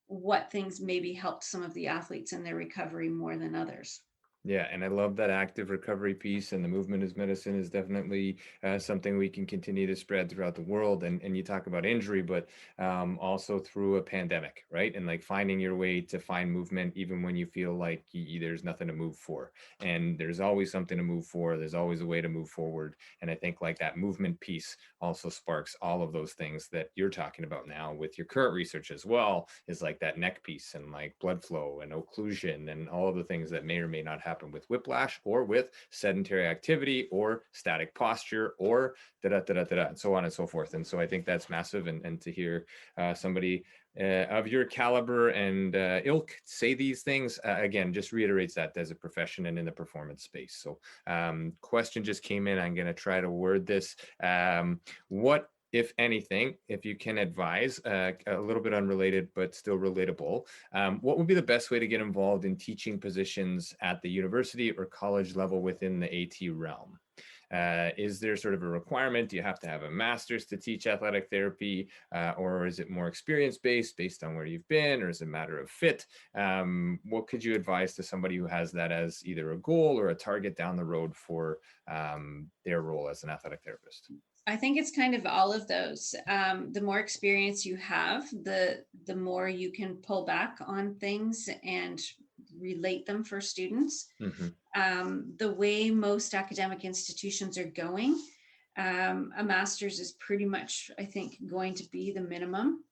what things maybe helped some of the athletes in their recovery more than others. Yeah, and I love that active recovery piece, and the movement is medicine is definitely something we can continue to spread throughout the world. And you talk about injury, but also through a pandemic, right? And like finding your way to find movement, even when you feel like there's nothing to move for. And there's always something to move for. There's always a way to move forward. And I think like that movement piece also sparks all of those things that you're talking about now with your current research as well, is like that neck piece and like blood flow and occlusion and all of the things that may or may not happen with whiplash or with sedentary activity or static posture or and so on and so forth. And so I think that's massive. And to hear somebody of your caliber and ilk say these things, again, just reiterates that as a profession and in the performance space. So question just came in. I'm going to try to word this. What, if anything, if you can advise, a little bit unrelated, but still relatable, what would be the best way to get involved in teaching positions at the university or college level within the AT realm? Is there sort of a requirement? Do you have to have a master's to teach athletic therapy? Or is it more experience-based based on where you've been, or is it a matter of fit? What could you advise to somebody who has that as either a goal or a target down the road for their role as an athletic therapist? I think it's kind of all of those. The more experience you have, the more you can pull back on things and relate them for students. Mm-hmm. The way most academic institutions are going, a master's is pretty much, I think, going to be the minimum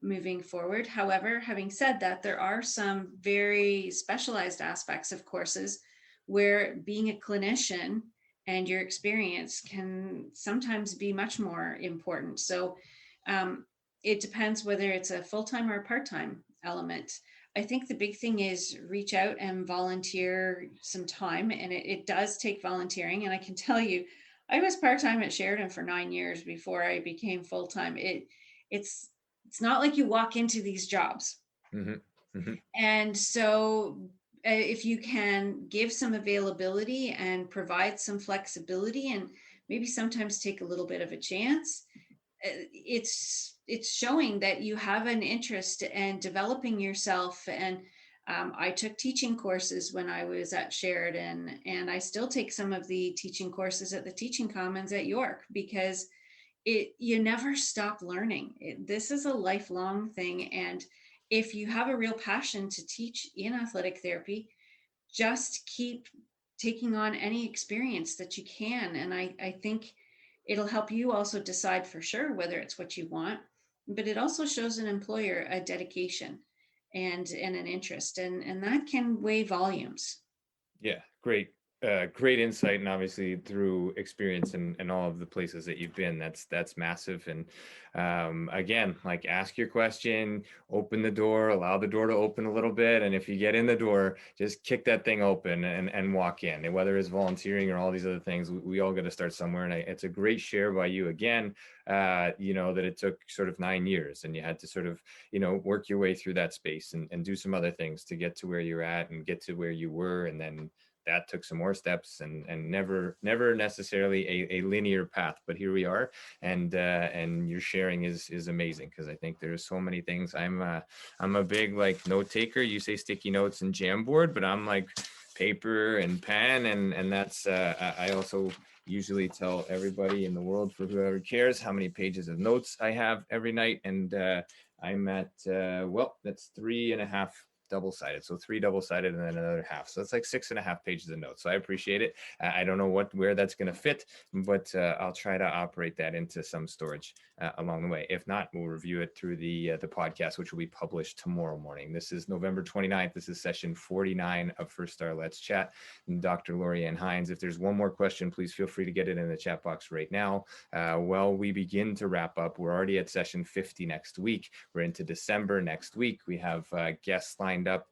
moving forward. However, having said that, there are some very specialized aspects of courses where being a clinician and your experience can sometimes be much more important. So it depends whether it's a full-time or a part-time. element. I think the big thing is reach out and volunteer some time, and it does take volunteering. And I can tell you, I was part-time at Sheridan for 9 years before I became full-time. It's it's not like you walk into these jobs. Mm-hmm. Mm-hmm. And so if you can give some availability and provide some flexibility and maybe sometimes take a little bit of a chance, it's showing that you have an interest in developing yourself. And I took teaching courses when I was at Sheridan, and I still take some of the teaching courses at the Teaching Commons at York, because you never stop learning. This is a lifelong thing. And if you have a real passion to teach in athletic therapy, just keep taking on any experience that you can. And I think it'll help you also decide for sure whether it's what you want, but it also shows an employer a dedication and an interest, and that can weigh volumes. Yeah, great insight, and obviously through experience and all of the places that you've been, that's massive. And again, like, ask your question, open the door, allow the door to open a little bit, and if you get in the door, just kick that thing open and walk in. And whether it's volunteering or all these other things, we all got to start somewhere. And it's a great share by you again. That it took sort of 9 years, and you had to sort of work your way through that space and do some other things to get to where you're at and get to where you were, and then that took some more steps, and never necessarily a linear path, but here we are. And your sharing is amazing, because I think there's so many things. I'm a big, like, note taker. You say sticky notes and Jamboard, but I'm like paper and pen, and that's I also usually tell everybody in the world, for whoever cares, how many pages of notes I have every night. And I'm at that's 3.5 double-sided, so 3 double-sided and then another half, so it's like 6.5 pages of notes. So I appreciate it. I don't know where that's going to fit, but I'll try to operate that into some storage along the way. If not, we'll review it through the podcast, which will be published tomorrow morning. This is November 29th. This is session 49 of First Star Let's Chat. And Dr. Loriann Hynes, if there's one more question, please feel free to get it in the chat box right now. While we begin to wrap up, we're already at session 50 next week. We're into December next week. We have guests lined up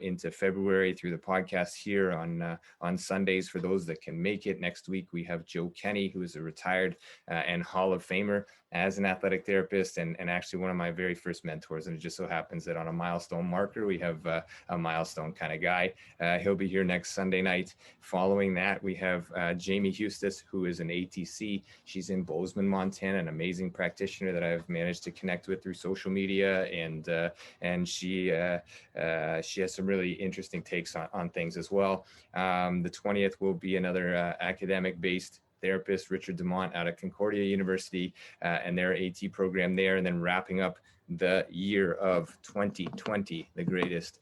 into February through the podcast here on Sundays for those that can make it. Next week we have Joe Kenny, who is a retired and Hall of Famer as an athletic therapist, and actually one of my very first mentors. And it just so happens that on a milestone marker, we have a milestone kind of guy. He'll be here next Sunday night. Following that, we have Jamie Hustis, who is an ATC. She's in Bozeman, Montana, an amazing practitioner that I've managed to connect with through social media, and she has some really interesting takes on things as well. The 20th will be another academic-based therapist, Richard Dumont, out of Concordia University, and their AT program there. And then wrapping up the year of 2020, the greatest,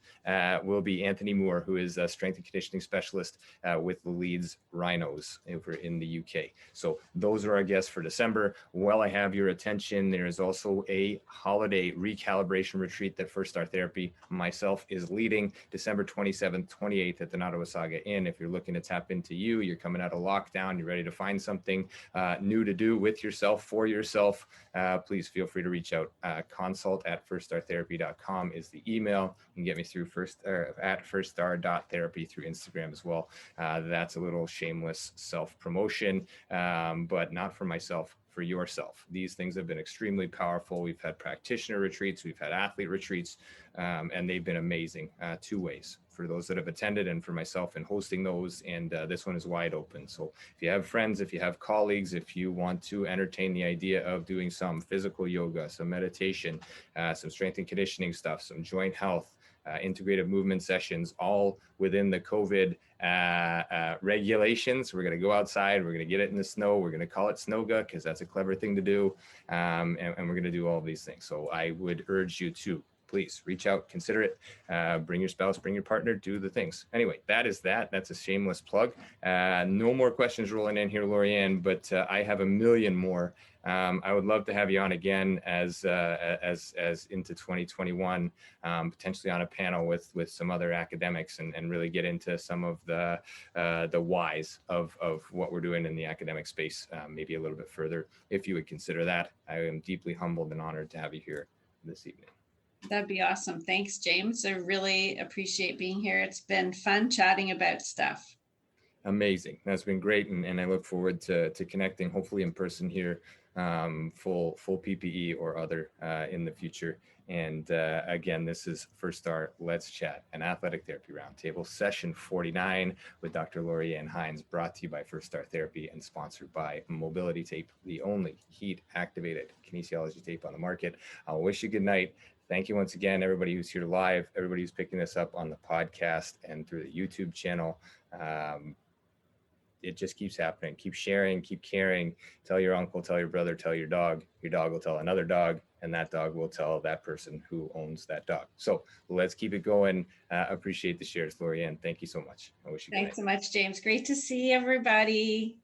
will be Anthony Moore, who is a strength and conditioning specialist with the Leeds Rhinos over in the UK. So those are our guests for December. While I have your attention, there is also a holiday recalibration retreat that First Star Therapy myself is leading, December 27th, 28th at the Nottawasaga Inn. If you're looking to tap into you're coming out of lockdown, you're ready to find something new to do with yourself, for yourself, please feel free to reach out. Consult@firststartherapy.com is the email. You can get me through at firststar.therapy through Instagram as well. That's a little shameless self-promotion, but not for myself, for yourself. These things have been extremely powerful. We've had practitioner retreats, we've had athlete retreats, and they've been amazing 2 ways for those that have attended, and for myself in hosting those. And this one is wide open. So if you have friends, if you have colleagues, if you want to entertain the idea of doing some physical yoga, some meditation, some strength and conditioning stuff, some joint health, integrative movement sessions, all within the COVID regulations. We're going to go outside, we're going to get it in the snow, we're going to call it snowga because that's a clever thing to do, and we're going to do all of these things. So I would urge you to please reach out, consider it, bring your spouse, bring your partner, do the things. Anyway, that's a shameless plug. No more questions rolling in here, Loriann, but I have a million more. I would love to have you on again as into 2021, potentially on a panel with some other academics, and really get into some of the whys of what we're doing in the academic space, maybe a little bit further, if you would consider that. I am deeply humbled and honored to have you here this evening. That'd be awesome. Thanks, James. I really appreciate being here. It's been fun chatting about stuff. Amazing. That's been great. And I look forward to connecting, hopefully in person here, full PPE or other in the future. And again, this is First Star Let's Chat, an athletic therapy roundtable, session 49 with Dr. Loriann Hynes, brought to you by First Star Therapy and sponsored by Mobility Tape, the only heat activated kinesiology tape on the market. I'll wish you good night. Thank you once again, everybody who's here live, everybody who's picking this up on the podcast and through the YouTube channel. It just keeps happening. Keep sharing, keep caring. Tell your uncle, tell your brother, tell your dog. Your dog will tell another dog, and that dog will tell that person who owns that dog. So let's keep it going. Appreciate the shares, Loriann. Thank you so much. I wish you Thanks so much, James. Great to see everybody.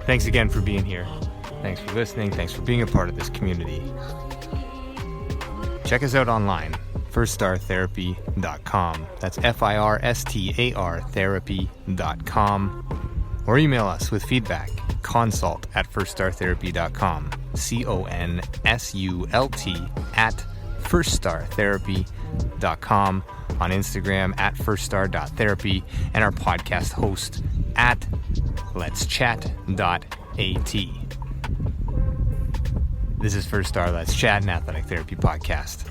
Thanks again for being here. Thanks for listening. Thanks for being a part of this community. Check us out online, firststartherapy.com. That's FIRSTAR therapy.com. Or email us with feedback, consult@firststartherapy.com, CONSULT@firststartherapy.com, on Instagram @firststar.therapy, and our podcast host @letschat.at. This is First Star Let's Chat, an athletic therapy podcast.